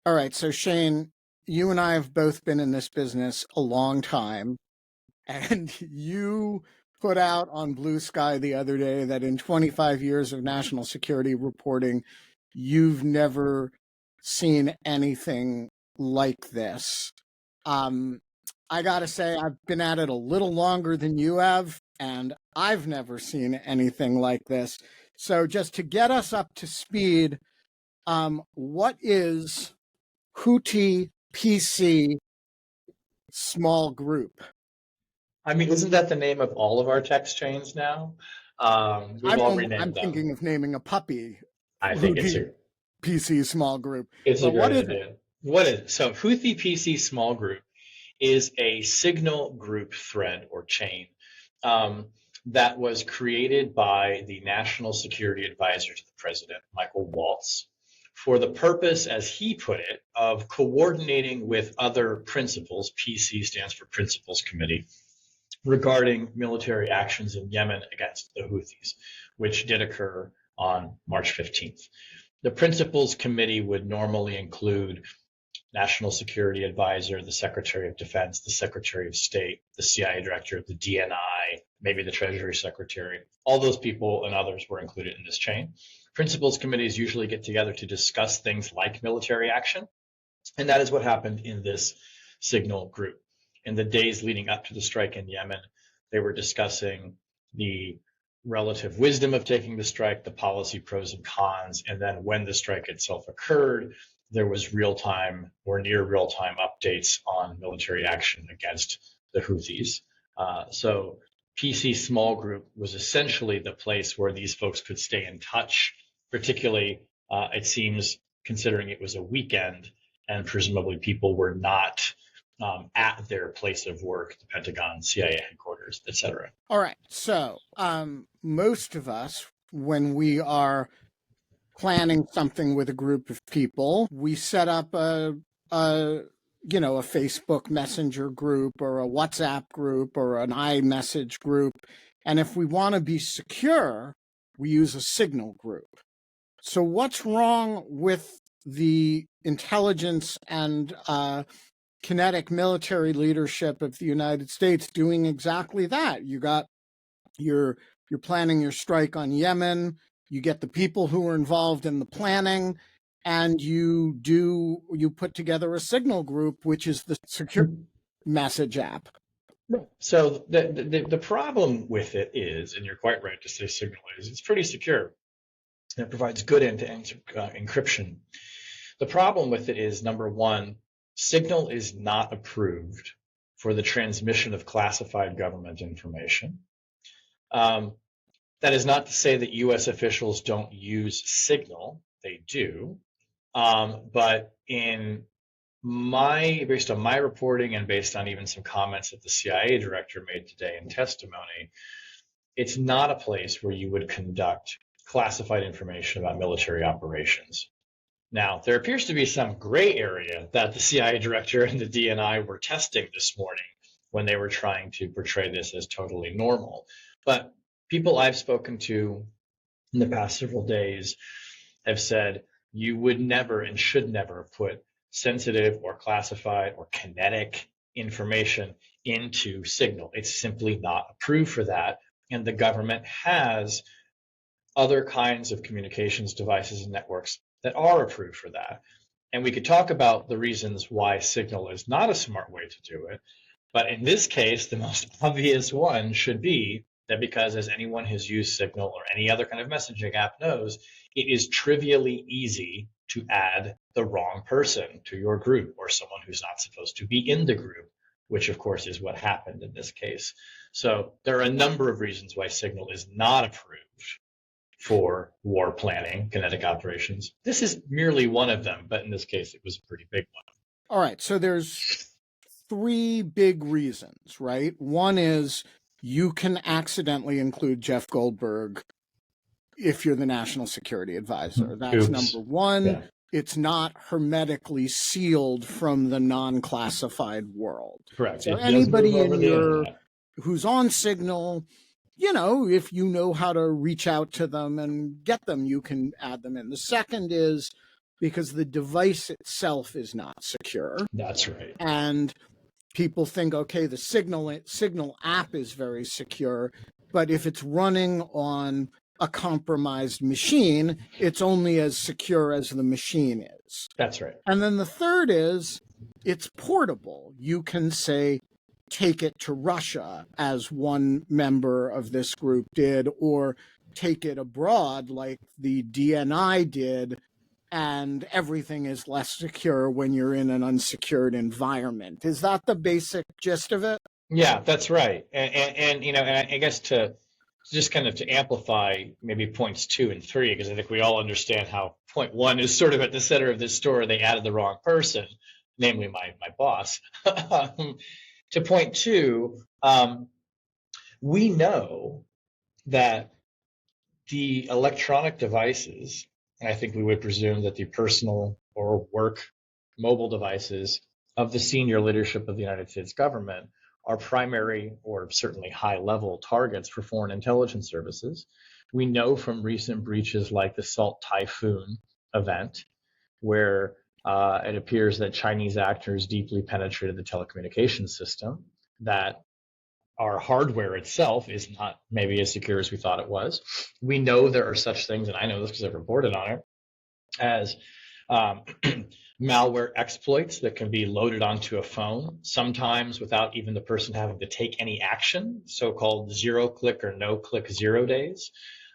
All right. So, Shane, you and I have both been in this business a long time, and you put out on Blue Sky the other day that in 25 years of national security reporting, you've never seen anything like this. Um, I got to say, I've been at it a little longer than you have, and I've never seen anything like this. So, just to get us up to speed, what is Houthi PC small group? I mean, isn't that the name of all of our text chains now? We've all I'm renamed them. thinking of naming a puppy I think it's Houthi a PC small group. it's a But what great is it? idea. What is it? So Houthi PC small group is a signal group thread or chain um, that was created by the National Security Advisor to the President, Michael Waltz, for the purpose, as he put it, of coordinating with other principals. PC stands for Principals Committee, regarding military actions in Yemen against the Houthis, which did occur on March 15th. The Principals Committee would normally include National Security Advisor, the Secretary of Defense, the Secretary of State, the CIA Director, the DNI, maybe the Treasury Secretary. All those people and others were included in this chain. Principals committees usually get together to discuss things like military action, and that is what happened in this signal group. In the days leading up to the strike in Yemen, they were discussing the relative wisdom of taking the strike, the policy pros and cons, and then when the strike itself occurred, there was real-time or near real-time updates on military action against the Houthis. So PC Small Group was essentially the place where these folks could stay in touch, particularly, it seems, considering it was a weekend and presumably people were not at their place of work, the Pentagon, CIA headquarters, etc. All right. So, most of us, when we are planning something with a group of people, we set up a a Facebook Messenger group or a WhatsApp group or an iMessage group. And if we want to be secure, we use a Signal group. So what's wrong with the intelligence and kinetic military leadership of the United States doing exactly that? You're planning your strike on Yemen, you get the people who are involved in the planning, and you put together a Signal group, which is the secure message app. So the problem with it is, and you're quite right to say Signal is, it's pretty secure. It provides good end-to-end encryption. The problem with it is, number one, Signal is not approved for the transmission of classified government information. That is not to say that U.S. officials don't use Signal. They do. But based on my reporting and based on even some comments that the CIA director made today in testimony, it's not a place where you would conduct classified information about military operations. Now, there appears to be some gray area that the CIA director and the DNI were testing this morning when they were trying to portray this as totally normal. But people I've spoken to in the past several days have said you would never and should never put sensitive or classified or kinetic information into Signal. It's simply not approved for that. And the government has other kinds of communications devices and networks that are approved for that. And we could talk about the reasons why Signal is not a smart way to do it. But in this case, the most obvious one should be that because, as anyone who's used Signal or any other kind of messaging app knows, it is trivially easy to add the wrong person to your group or someone who's not supposed to be in the group, which of course is what happened in this case. So there are a number of reasons why Signal is not approved for war planning, kinetic operations. This is merely one of them, but in this case, it was a pretty big one. All right, so there's three big reasons, right? One is you can accidentally include Jeff Goldberg if you're the National Security Advisor. That's number one. Yeah. It's not hermetically sealed from the non-classified world. Correct. So anybody who's on Signal, if you know how to reach out to them and get them, you can add them in. The second is because the device itself is not secure. That's right. And people think, okay, the Signal app is very secure, but if it's running on a compromised machine, it's only as secure as the machine is. That's right. And then the third is it's portable. You can say, take it to Russia, as one member of this group did, or take it abroad like the DNI did, and everything is less secure when you're in an unsecured environment. Is that the basic gist of it? Yeah, that's right. And you know, and I guess to just kind of to amplify maybe points 2 and 3, because I think we all understand how point 1 is sort of at the center of this story. They added the wrong person, namely my boss. To point 2, we know that the electronic devices, and I think we would presume that the personal or work mobile devices of the senior leadership of the United States government are primary or certainly high-level targets for foreign intelligence services. We know from recent breaches like the Salt Typhoon event, where it appears that Chinese actors deeply penetrated the telecommunications system, that our hardware itself is not maybe as secure as we thought it was. We know there are such things, and I know this because I've reported on it, as malware exploits that can be loaded onto a phone, sometimes without even the person having to take any action, so-called zero-click or no-click 0 days.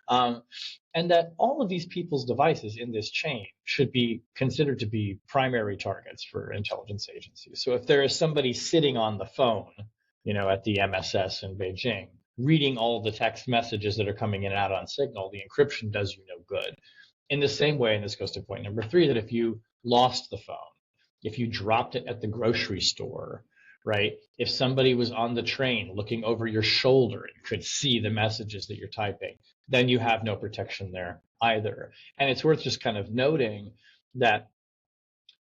And that all of these people's devices in this chain should be considered to be primary targets for intelligence agencies. So if there is somebody sitting on the phone, you know, at the MSS in Beijing, reading all the text messages that are coming in and out on Signal, the encryption does you no good. In the same way, and this goes to point number 3, that if you lost the phone, if you dropped it at the grocery store, right? If somebody was on the train looking over your shoulder and could see the messages that you're typing, then you have no protection there either. And it's worth just kind of noting that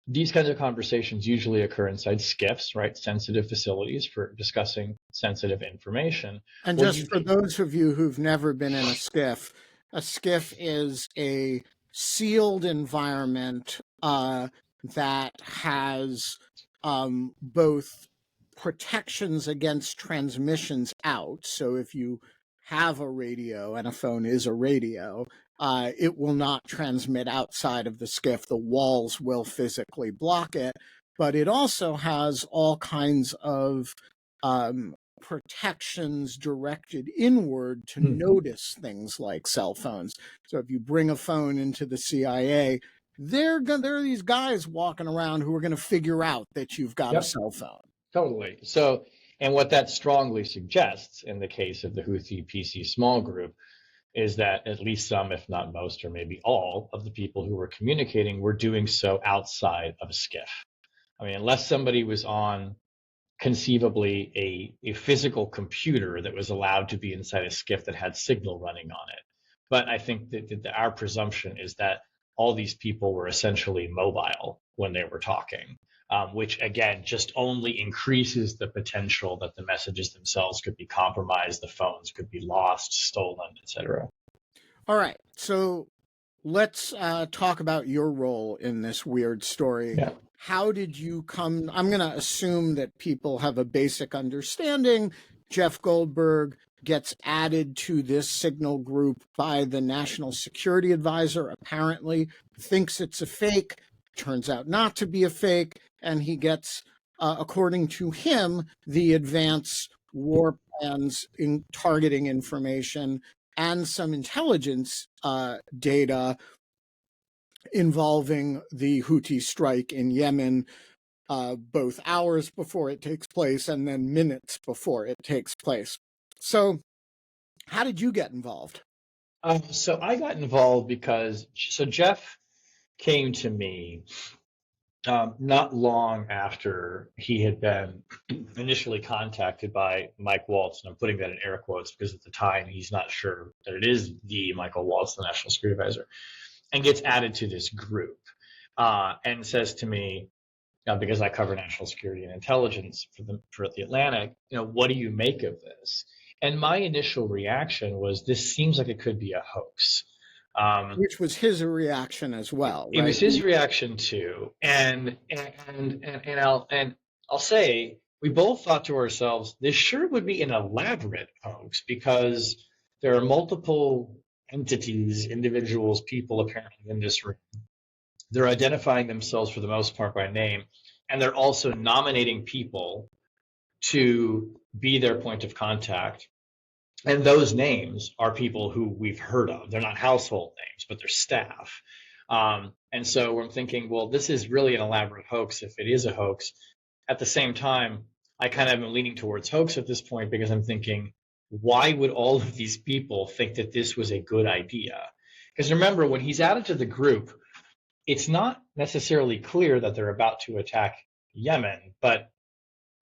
these kinds of conversations usually occur inside SCIFs, right? Sensitive facilities for discussing sensitive information. And just for those of you who've never been in a SCIF is a sealed environment that has both protections against transmissions out. So if you have a radio, and a phone is a radio, it will not transmit outside of the SCIF. The walls will physically block it. But it also has all kinds of protections directed inward to notice things like cell phones. So if you bring a phone into the CIA, there are these guys walking around who are going to figure out that you've got a cell phone. Totally. So, and what that strongly suggests in the case of the Houthi PC small group is that at least some, if not most, or maybe all of the people who were communicating were doing so outside of a SCIF. I mean, unless somebody was on conceivably a physical computer that was allowed to be inside a SCIF that had Signal running on it. But I think that our presumption is that all these people were essentially mobile when they were talking, which again just only increases the potential that the messages themselves could be compromised, the phones could be lost, stolen, etc. All right, so let's talk about your role in this weird story. Yeah. How did you come? I'm going to assume that people have a basic understanding. Jeff Goldberg gets added to this Signal group by the National Security Advisor, apparently thinks it's a fake, turns out not to be a fake, and he gets, according to him, the advanced war plans in targeting information and some intelligence data involving the Houthi strike in Yemen, both hours before it takes place and then minutes before it takes place. So how did you get involved? So I got involved because, so Jeff came to me not long after he had been initially contacted by Mike Waltz, and I'm putting that in air quotes because at the time he's not sure that it is the Michael Waltz, the National Security Advisor, and gets added to this group and says to me, because I cover national security and intelligence for the Atlantic, what do you make of this? And my initial reaction was, this seems like it could be a hoax. Which was his reaction as well, It right? was his reaction too, and I'll say we both thought to ourselves, this sure would be an elaborate hoax because there are multiple entities, individuals, people apparently in this room. They're identifying themselves for the most part by name, and they're also nominating people to be their point of contact. And those names are people who we've heard of. They're not household names, but they're staff. And so I'm thinking, well, this is really an elaborate hoax if it is a hoax. At the same time, I kind of am leaning towards hoax at this point because I'm thinking, why would all of these people think that this was a good idea? Because remember, when he's added to the group, it's not necessarily clear that they're about to attack Yemen, but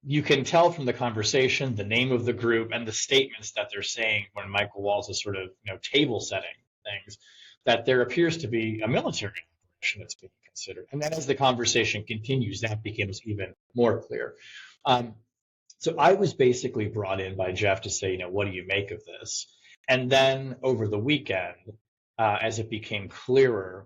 you can tell from the conversation, the name of the group, and the statements that they're saying when Michael Walls is sort of table setting things, that there appears to be a military operation that's being considered. And then as the conversation continues, that becomes even more clear. So I was basically brought in by Jeff to say, what do you make of this? And then over the weekend, as it became clearer,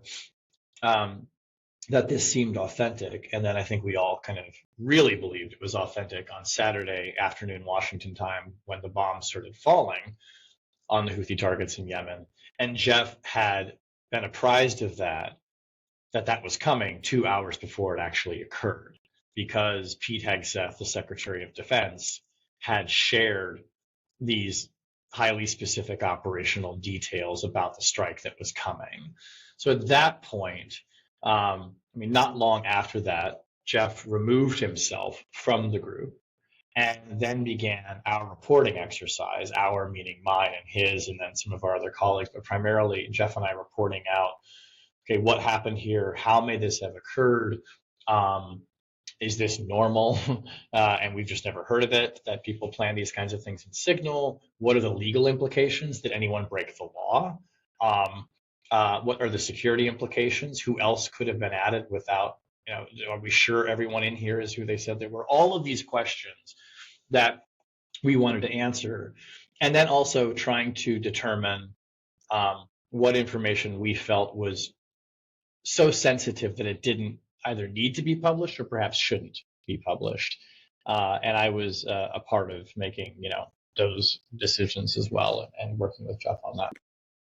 that this seemed authentic. And then I think we all kind of really believed it was authentic on Saturday afternoon, Washington time, when the bombs started falling on the Houthi targets in Yemen. And Jeff had been apprised of that was coming 2 hours before it actually occurred, because Pete Hegseth, the Secretary of Defense, had shared these highly specific operational details about the strike that was coming. So at that point, not long after that, Jeff removed himself from the group and then began our reporting exercise, our meaning mine and his, and then some of our other colleagues, but primarily Jeff and I reporting out, okay, what happened here? How may this have occurred? Is this normal? And we've just never heard of it, that people plan these kinds of things in Signal. What are the legal implications? Did anyone break the law? What are the security implications? Who else could have been added without, are we sure everyone in here is who they said they were? All of these questions that we wanted to answer. And then also trying to determine what information we felt was so sensitive that it didn't either need to be published or perhaps shouldn't be published. And I was a part of making, those decisions as well and working with Jeff on that.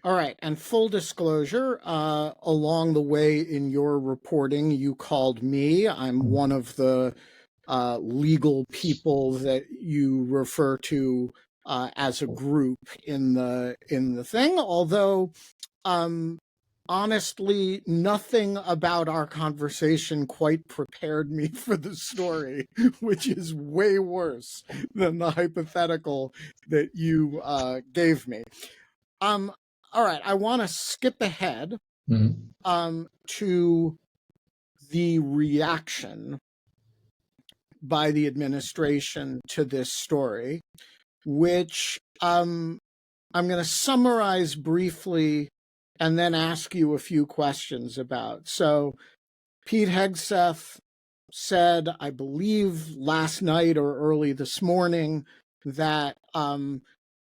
All right. And full disclosure, along the way in your reporting, you called me. I'm one of the legal people that you refer to as a group in the thing. Although, honestly, nothing about our conversation quite prepared me for the story, which is way worse than the hypothetical that you gave me. All right, I want to skip ahead to the reaction by the administration to this story, which I'm going to summarize briefly and then ask you a few questions about. So Pete Hegseth said, I believe last night or early this morning, that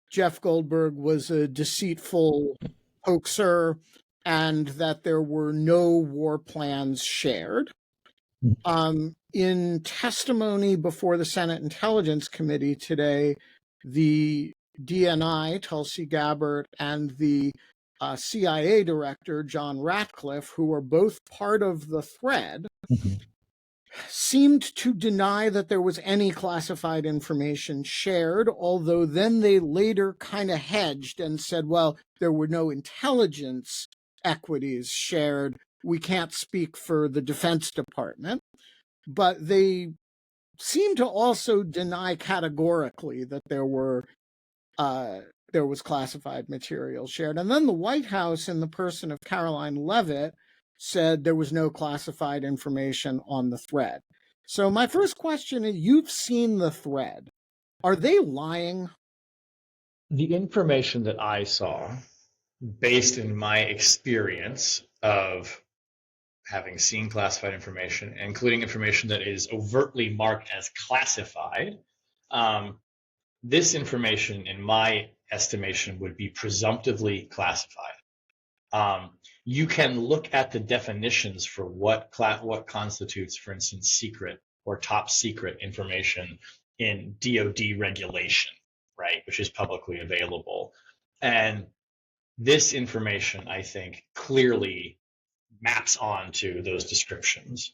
Jeff Goldberg was a deceitful hoaxer and that there were no war plans shared. In testimony before the Senate Intelligence Committee today, the DNI, Tulsi Gabbard, and the CIA director, John Ratcliffe, who are both part of the thread, seemed to deny that there was any classified information shared, although then they later kind of hedged and said, well, there were no intelligence equities shared. We can't speak for the Defense Department. But they seem to also deny categorically that there was classified material shared. And then the White House, in the person of Caroline Leavitt, said there was no classified information on the thread. So my first question is, you've seen the thread. Are they lying? The information that I saw, based in my experience of having seen classified information, including information that is overtly marked as classified, this information, in my estimation, would be presumptively classified. You can look at the definitions for what constitutes, for instance, secret or top secret information in DoD regulation, right, which is publicly available. And this information, I think, clearly maps onto those descriptions.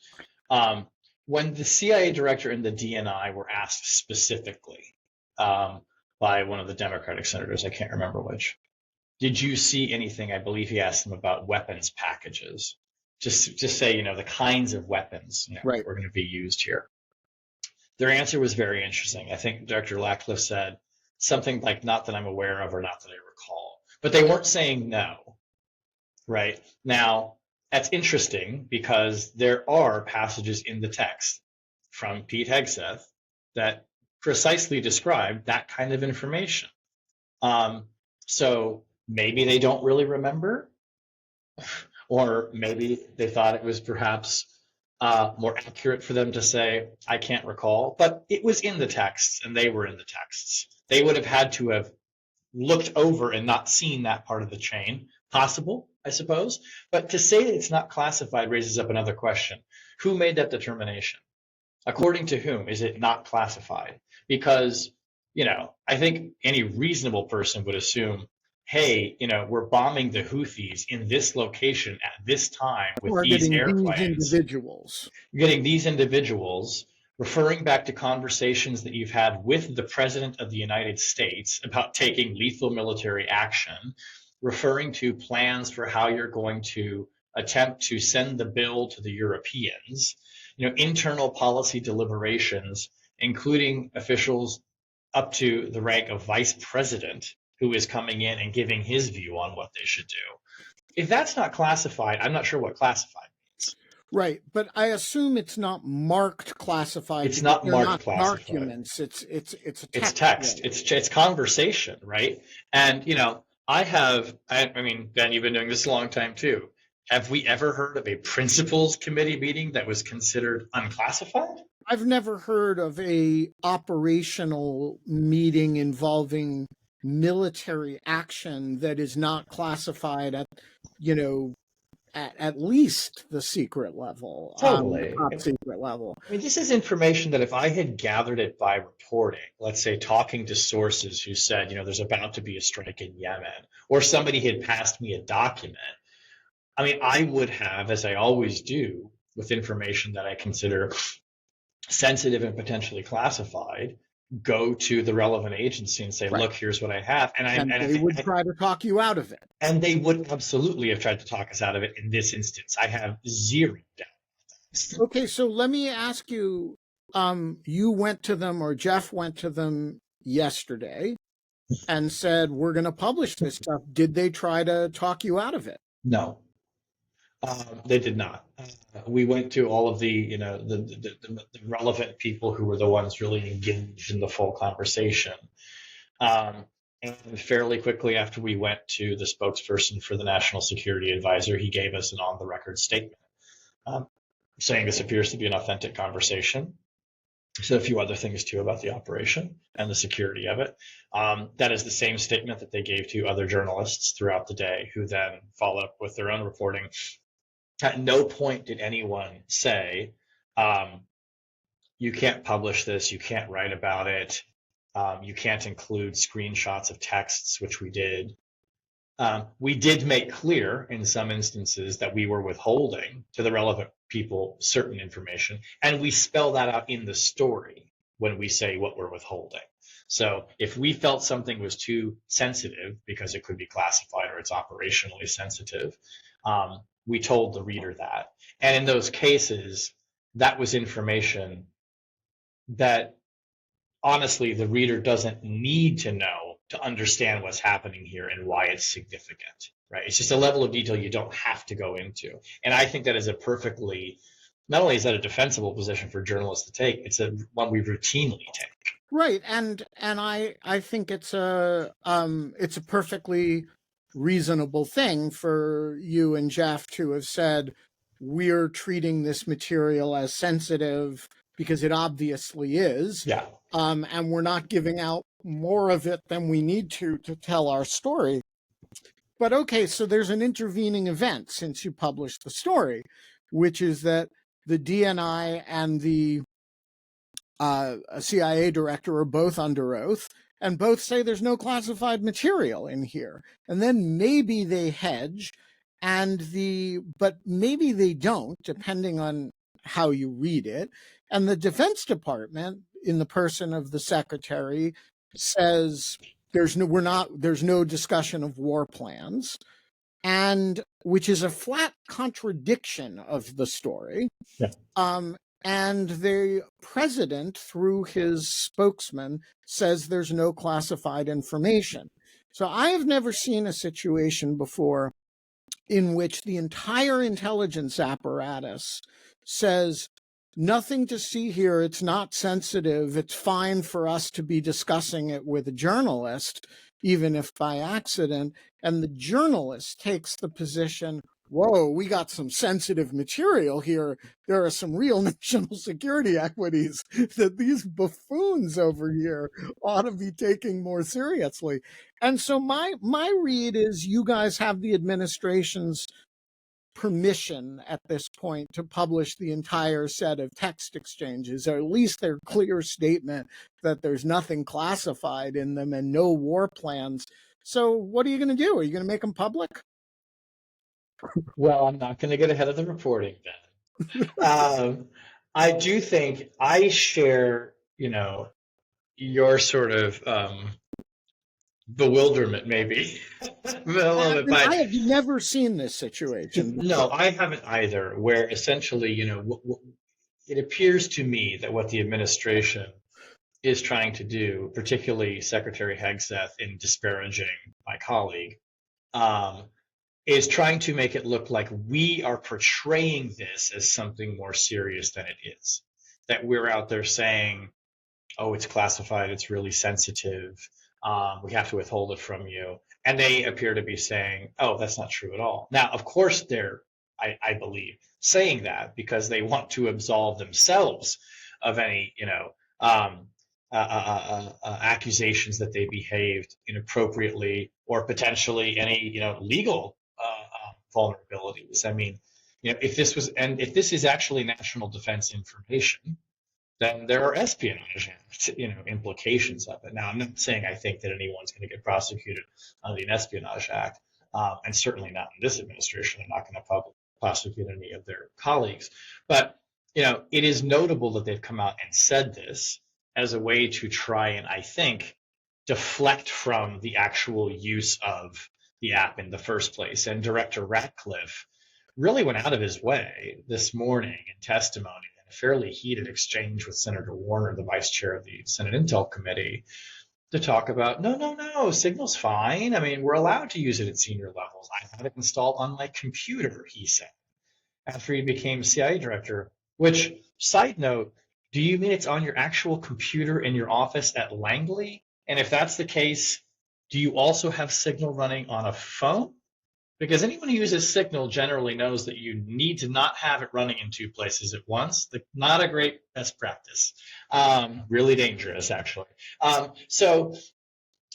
When the CIA director and the DNI were asked specifically by one of the Democratic senators, I can't remember which, did you see anything? I believe he asked them about weapons packages. Just say, the kinds of weapons Right. were going to be used here. Their answer was very interesting. I think Dr. Lackcliffe said something like, not that I'm aware of or not that I recall. But they weren't saying no, right? Now, that's interesting because there are passages in the text from Pete Hegseth that precisely describe that kind of information. So maybe they don't really remember, or maybe they thought it was perhaps more accurate for them to say, I can't recall, but it was in the texts and they were in the texts. They would have had to have looked over and not seen that part of the chain. Possible, I suppose. But to say that it's not classified raises up another question. Who made that determination? According to whom is it not classified? Because, I think any reasonable person would assume, hey, we're bombing the Houthis in this location at this time with these airplanes. Getting these individuals, referring back to conversations that you've had with the President of the United States about taking lethal military action, referring to plans for how you're going to attempt to send the bill to the Europeans, internal policy deliberations, including officials up to the rank of vice president who is coming in and giving his view on what they should do. If that's not classified, I'm not sure what classified means. Right, but I assume it's not marked classified. It's not marked classified. Documents. It's a text. It's text. It's conversation, right? And I mean, Ben, you've been doing this a long time too. Have we ever heard of a principals committee meeting that was considered unclassified? I've never heard of a operational meeting involving military action that is not classified at least the secret level. Totally. Top secret level. I mean, this is information that if I had gathered it by reporting, let's say talking to sources who said, there's about to be a strike in Yemen, or somebody had passed me a document, I mean, I would have, as I always do, with information that I consider sensitive and potentially classified, go to the relevant agency and say, right, look, here's what I have. And they would try to talk you out of it. And they would absolutely have tried to talk us out of it in this instance. I have zero doubt. Okay, so let me ask you, you went to them, or Jeff went to them yesterday and said, we're going to publish this stuff. Did they try to talk you out of it? No. They did not. We went to all of the, the relevant people who were the ones really engaged in the full conversation. And fairly quickly after we went to the spokesperson for the National Security Advisor, he gave us an on-the-record statement saying this appears to be an authentic conversation. He said a few other things, too, about the operation and the security of it. That is the same statement that they gave to other journalists throughout the day, who then followed up with their own reporting. At no point did anyone say, you can't publish this, you can't write about it, you can't include screenshots of texts, which we did. We did make clear in some instances that we were withholding to the relevant people certain information, and we spell that out in the story when we say what we're withholding. So if we felt something was too sensitive because it could be classified or it's operationally sensitive, we told the reader that. And in those cases, that was information that honestly the reader doesn't need to know to understand what's happening here and why it's significant, right? It's just a level of detail you don't have to go into. And I think that is a perfectly, not only is that a defensible position for journalists to take, it's one we routinely take. Right, and I think it's a perfectly reasonable thing for you and Jeff to have said, we're treating this material as sensitive because it obviously is. Yeah. And we're not giving out more of it than we need to tell our story. But okay, so there's an intervening event since you published the story, which is that the DNI and the CIA director are both under oath, and both say there's no classified material in here. And then maybe they hedge, but maybe they don't, depending on how you read it. And the Defense Department, in the person of the secretary, says there's no discussion of war plans, and which is a flat contradiction of the story. Yeah. And the president, through his spokesman, says there's no classified information. So I have never seen a situation before in which the entire intelligence apparatus says, nothing to see here, it's not sensitive, it's fine for us to be discussing it with a journalist, even if by accident, and the journalist takes the position, whoa, we got some sensitive material here. There are some real national security equities that these buffoons over here ought to be taking more seriously. And so my read is you guys have the administration's permission at this point to publish the entire set of text exchanges, or at least their clear statement that there's nothing classified in them and no war plans. So what are you going to do? Are you going to make them public? Well, I'm not going to get ahead of the reporting then. I do think I share, your sort of bewilderment, maybe. I have never seen this situation before. No, I haven't either, where essentially, it appears to me that what the administration is trying to do, particularly Secretary Hegseth in disparaging my colleague, is trying to make it look like we are portraying this as something more serious than it is. That we're out there saying, oh, it's classified, it's really sensitive, we have to withhold it from you. And they appear to be saying, oh, that's not true at all. Now, of course, they're, I believe, saying that because they want to absolve themselves of any, accusations that they behaved inappropriately or potentially any, legal vulnerabilities. I mean, if this is actually national defense information, then there are espionage, implications of it. Now, I'm not saying I think that anyone's going to get prosecuted under the Espionage Act, and certainly not in this administration. They're not going to prosecute any of their colleagues. But, it is notable that they've come out and said this as a way to try and, I think, deflect from the actual use of the app in the first place. And Director Ratcliffe really went out of his way this morning in testimony, in a fairly heated exchange with Senator Warner, the vice chair of the Senate Intel Committee, to talk about, no, Signal's fine. I mean, we're allowed to use it at senior levels. I have it installed on my computer, he said, after he became CIA director. Which, side note, do you mean it's on your actual computer in your office at Langley? And if that's the case, do you also have Signal running on a phone? Because anyone who uses Signal generally knows that you need to not have it running in two places at once. Not a great best practice. Really dangerous, actually. So,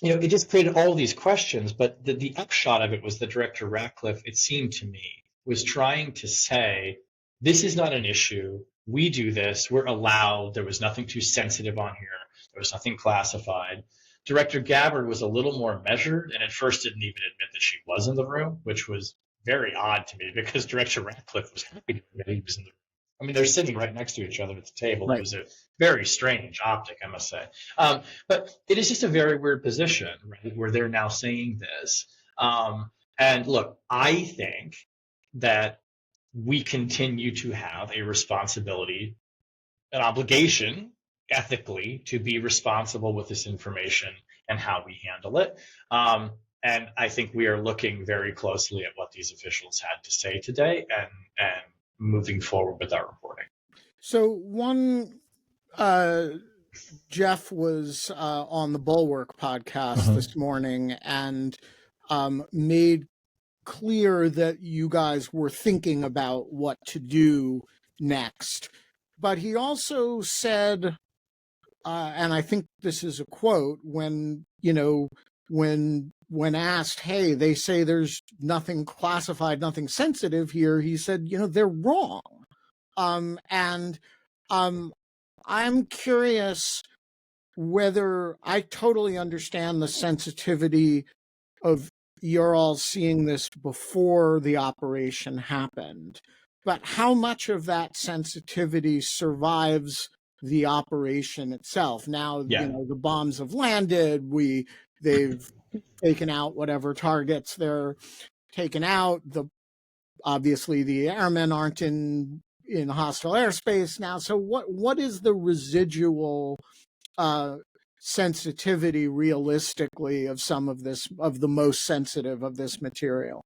it just created all these questions. But the upshot of it was that Director Ratcliffe, it seemed to me, was trying to say, this is not an issue. We do this. We're allowed. There was nothing too sensitive on here. There was nothing classified. Director Gabbard was a little more measured, and at first didn't even admit that she was in the room, which was very odd to me because Director Ratcliffe was happy to admit he was in the room. I mean, they're sitting right next to each other at the table. Right. It was a very strange optic, I must say. But it is just a very weird position, right, where they're now saying this. And look, I think that we continue to have a responsibility, an obligation, ethically, to be responsible with this information and how we handle it. And I think we are looking very closely at what these officials had to say today and moving forward with our reporting. So Jeff was on the Bulwark podcast this morning and made clear that you guys were thinking about what to do next. But he also said, and I think this is a quote, when when asked, hey, they say there's nothing classified, nothing sensitive here, he said, they're wrong. And I'm curious whether I totally understand the sensitivity of you're all seeing this before the operation happened, but how much of that sensitivity survives the operation itself? Now, the bombs have landed, they've taken out whatever targets they're taken out. Obviously the airmen aren't in hostile airspace now. So what is the residual sensitivity realistically of some of this, of the most sensitive of this material?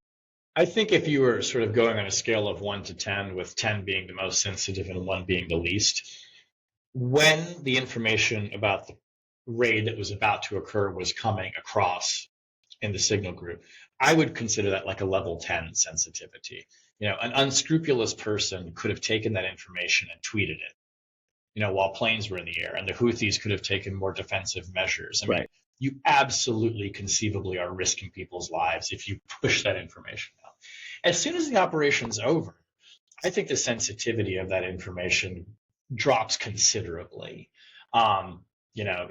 I think if you were sort of going on a scale of 1 to 10, with 10 being the most sensitive and 1 being the least, when the information about the raid that was about to occur was coming across in the signal group, I would consider that like a level 10 sensitivity. An unscrupulous person could have taken that information and tweeted it, while planes were in the air, and the Houthis could have taken more defensive measures. I mean, you absolutely conceivably are risking people's lives if you push that information out. As soon as the operation's over, I think the sensitivity of that information drops considerably.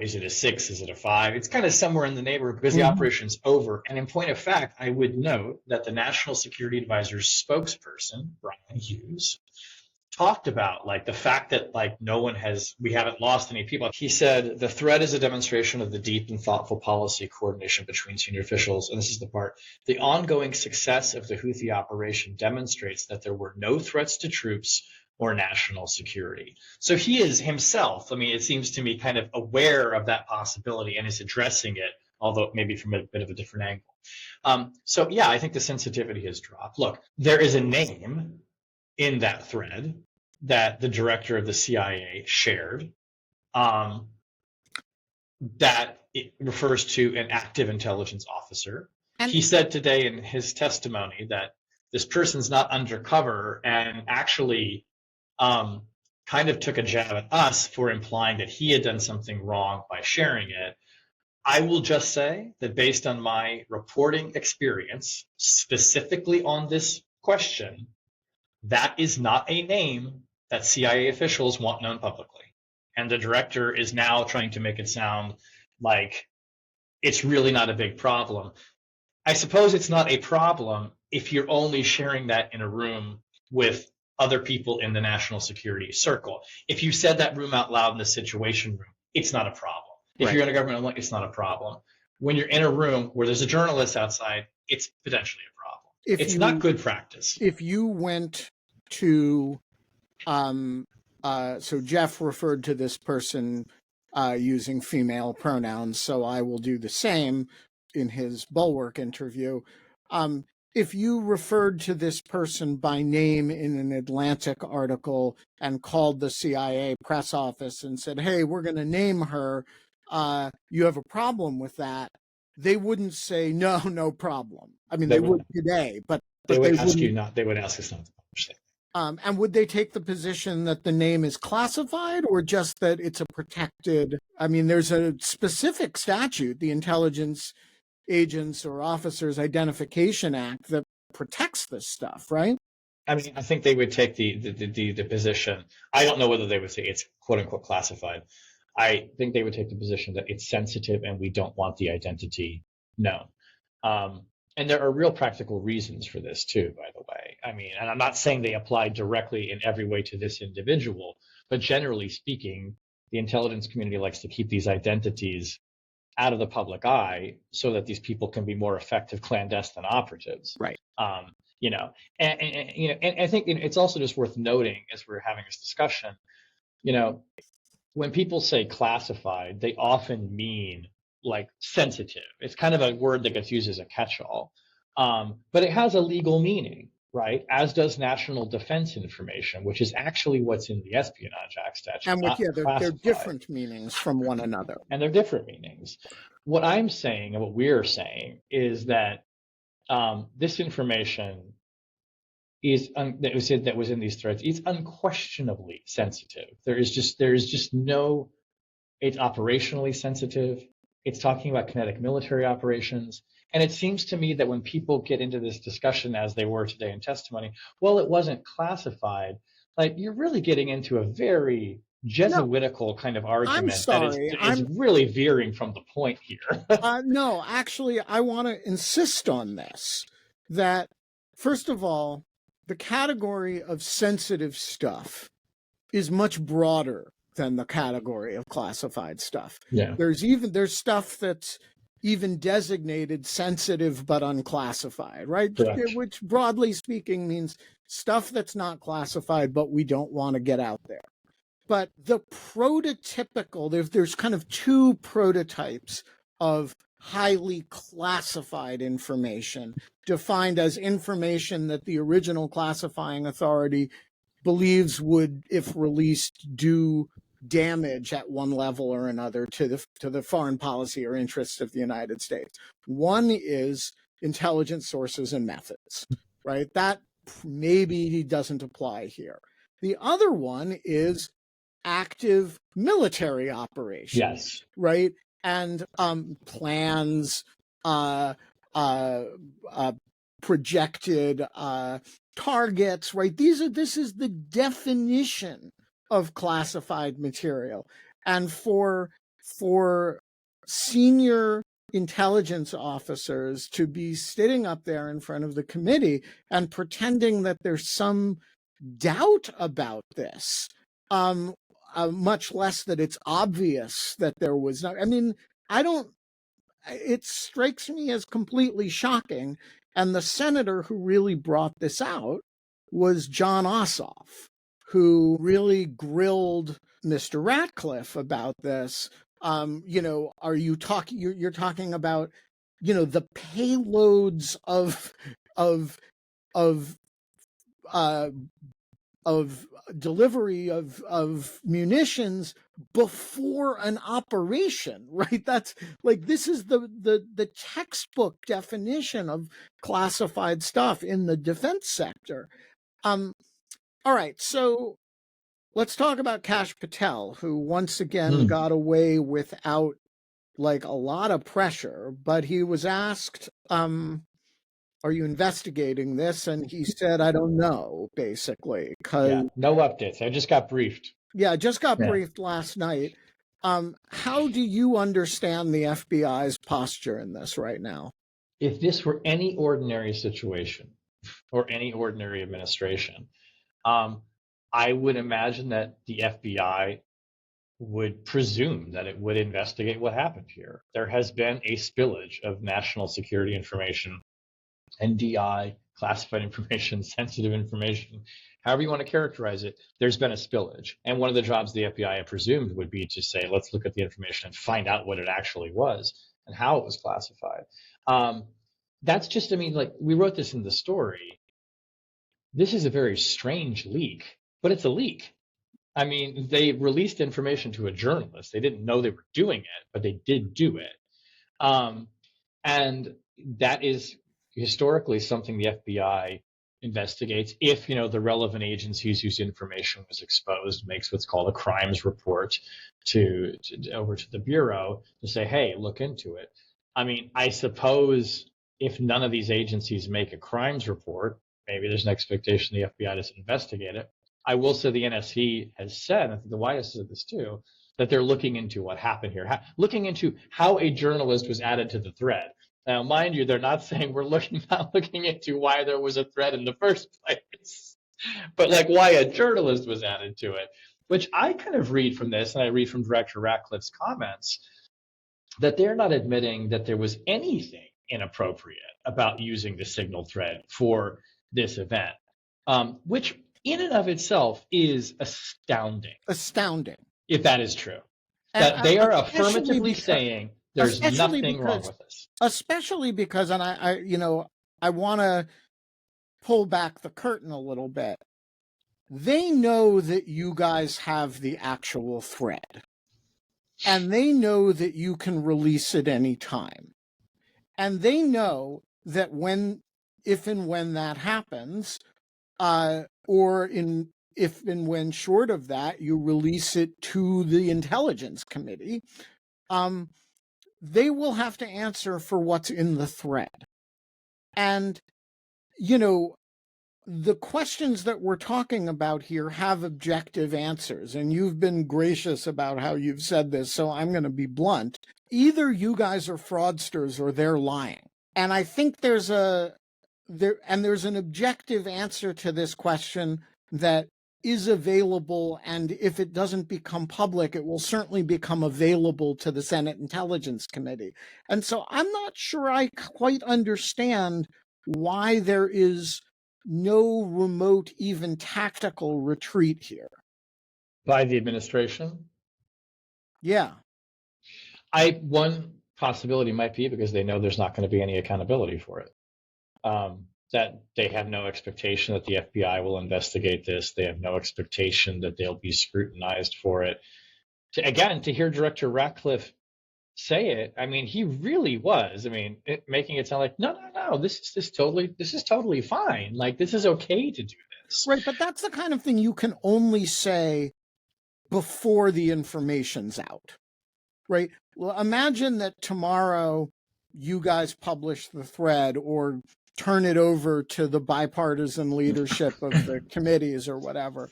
Is it a 6? Is it a 5? It's kind of somewhere in the neighborhood because the operation's over. And in point of fact, I would note that the National Security Advisor's spokesperson, Brian Hughes, talked about the fact that we haven't lost any people. He said the threat is a demonstration of the deep and thoughtful policy coordination between senior officials. And this is the part: the ongoing success of the Houthi operation demonstrates that there were no threats to troops or national security. So he is himself, it seems to me, kind of aware of that possibility and is addressing it, although maybe from a bit of a different angle. I think the sensitivity has dropped. Look, there is a name in that thread that the director of the CIA shared, that it refers to an active intelligence officer. And he said today in his testimony that this person's not undercover, and actually kind of took a jab at us for implying that he had done something wrong by sharing it. I will just say that based on my reporting experience, specifically on this question, that is not a name that CIA officials want known publicly. And the director is now trying to make it sound like it's really not a big problem. I suppose it's not a problem if you're only sharing that in a room with other people in the national security circle. If you said that room out loud in the situation room, it's not a problem. If you're in a government, it's not a problem. When you're in a room where there's a journalist outside, it's potentially a problem. It's not good practice. If you went to, so Jeff referred to this person using female pronouns, so I will do the same in his Bulwark interview. If you referred to this person by name in an Atlantic article and called the CIA press office and said, hey, we're going to name her, you have a problem with that, they wouldn't say, no problem. They would today, but they would ask you not, they would ask us not to publish that. And would they take the position that the name is classified, or just that it's a protected? There's a specific statute, the Intelligence Agents or Officers Identification Act, that protects this stuff, right? I think they would take the position. I don't know whether they would say it's quote unquote classified. I think they would take the position that it's sensitive and we don't want the identity known. And there are real practical reasons for this too, by the way. And I'm not saying they apply directly in every way to this individual, but generally speaking, the intelligence community likes to keep these identities out of the public eye so that these people can be more effective clandestine operatives. Right. And I think it's also just worth noting, as we're having this discussion, when people say classified, they often mean sensitive. It's kind of a word that gets used as a catch-all, but it has a legal meaning, right? As does national defense information, which is actually what's in the Espionage Act statute. And they're different meanings from one another. And they're different meanings. What I'm saying and what we're saying is that this information that was in these threads is unquestionably sensitive. There is just no. It's operationally sensitive. It's talking about kinetic military operations. And it seems to me that when people get into this discussion, as they were today in testimony, well, it wasn't classified. Like, you're really getting into a very No, Jesuitical kind of I'm argument that sorry. is really veering from the point here. No, actually, I want to insist on this, that first of all, the category of sensitive stuff is much broader than the category of classified stuff. Yeah. There's stuff that's even designated sensitive but unclassified, right? Correct. Which broadly speaking means stuff that's not classified but we don't want to get out there. But the prototypical, there's kind of two prototypes of highly classified information, defined as information that the original classifying authority believes would, if released, do damage at one level or another to the foreign policy or interests of the United States. One is intelligence sources and methods, right? That maybe doesn't apply here. The other one is active military operations, Yes. right? And plans, projected targets, right? This is the definition of classified material. And for senior intelligence officers to be sitting up there in front of the committee and pretending that there's some doubt about this, much less that it's obvious that there was not. I mean, it strikes me as completely shocking. And the senator who really brought this out was John Ossoff, who really grilled Mr. Ratcliffe about this. Are you talking? You're talking about, the payloads of delivery of munitions before an operation, right? That's like, this is the textbook definition of classified stuff in the defense sector. All right, so let's talk about Kash Patel, who once again got away without like a lot of pressure, but he was asked, are you investigating this? And he said, I don't know, basically. No updates. I just got briefed. Yeah, just got briefed last night. How do you understand the FBI's posture in this right now? If this were any ordinary situation or any ordinary administration, I would imagine that the FBI would presume that it would investigate what happened here. There has been a spillage of national security information, NDI, classified information, sensitive information, however you want to characterize it. There's been a spillage. And one of the jobs the FBI, I presumed, would be to say, let's look at the information and find out what it actually was and how it was classified. That's just, I mean, like, we wrote this in the story. This is a very strange leak, but it's a leak. I mean, they released information to a journalist. They didn't know they were doing it, but they did do it. And that is historically something the FBI investigates. If, the relevant agencies whose information was exposed makes what's called a crimes report over to the Bureau to say, hey, look into it. I mean, I suppose if none of these agencies make a crimes report, maybe there's an expectation the FBI doesn't investigate it. I will say the NSC has said, I think the White House said this too, that they're looking into what happened here, looking into how a journalist was added to the thread. Now, mind you, they're not saying we're not looking into why there was a thread in the first place, but like why a journalist was added to it, which I kind of read from this, and I read from Director Ratcliffe's comments, that they're not admitting that there was anything inappropriate about using the signal thread for this event, which in and of itself is astounding. Astounding. If that is true. That they are affirmatively saying there's nothing wrong with this. Especially because, and I want to pull back the curtain a little bit. They know that you guys have the actual thread. And they know that you can release it any time. And they know that if and when that happens, if and when short of that, you release it to the Intelligence Committee, they will have to answer for what's in the thread. And, you know, the questions that we're talking about here have objective answers, and you've been gracious about how you've said this, so I'm going to be blunt. Either you guys are fraudsters or they're lying. And I think there's an objective answer to this question that is available, and if it doesn't become public, it will certainly become available to the Senate Intelligence Committee. And so I'm not sure I quite understand why there is no remote, even tactical retreat here. By the administration? Yeah. One possibility might be because they know there's not going to be any accountability for it. That they have no expectation that the FBI will investigate this. They have no expectation that they'll be scrutinized for it. To hear Director Ratcliffe say it, I mean, he really was. I mean, making it sound like, no, this is totally fine. Like, this is okay to do this. Right, but that's the kind of thing you can only say before the information's out, right? Well, imagine that tomorrow you guys publish the thread or turn it over to the bipartisan leadership of the committees or whatever.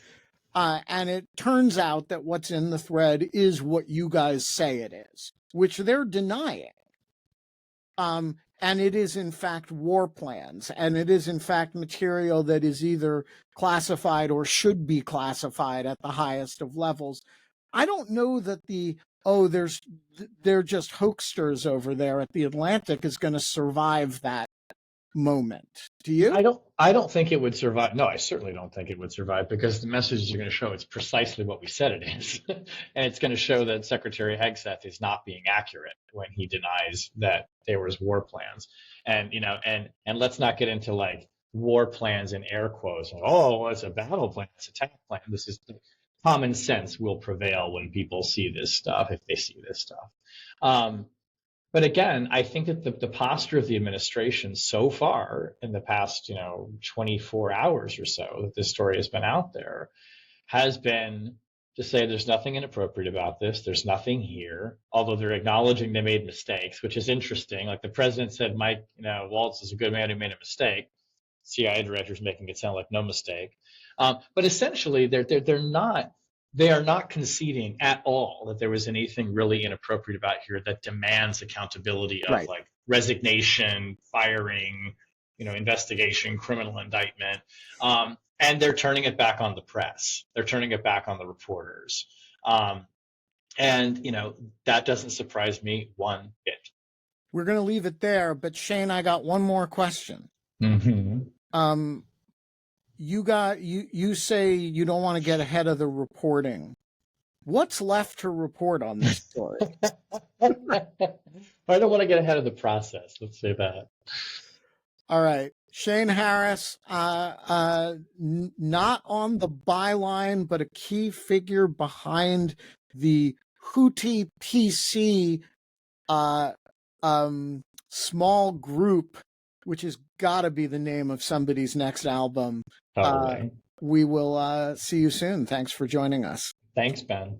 And it turns out that what's in the thread is what you guys say it is, which they're denying. And it is, in fact, war plans. And it is, in fact, material that is either classified or should be classified at the highest of levels. I don't know that they're just hoaxsters over there at the Atlantic is going to survive that moment. Do you? I don't think it would survive. No, I certainly don't think it would survive, because the messages are going to show it's precisely what we said it is. And it's going to show that Secretary Hegseth is not being accurate when he denies that there was war plans. And, you know, and let's not get into like war plans in air quotes. Oh, it's a battle plan, it's an attack plan. This is common sense will prevail when people see this stuff, if they see this stuff. But again, I think that the posture of the administration so far in the past, 24 hours or so that this story has been out there has been to say there's nothing inappropriate about this. There's nothing here, although they're acknowledging they made mistakes, which is interesting. Like the president said, Mike, Waltz is a good man who made a mistake. CIA director's making it sound like no mistake. But essentially, they are not conceding at all that there was anything really inappropriate about here that demands accountability of like resignation, firing, investigation, criminal indictment. And they're turning it back on the press. They're turning it back on the reporters. And that doesn't surprise me one bit. We're going to leave it there, but Shane, I got one more question. Mm-hmm. You say you don't want to get ahead of the reporting. What's left to report on this story? I don't want to get ahead of the process. Let's say that. All right. Shane Harris, not on the byline, but a key figure behind the Houthi PC small group, which has got to be the name of somebody's next album. Totally. We will see you soon. Thanks for joining us. Thanks, Ben.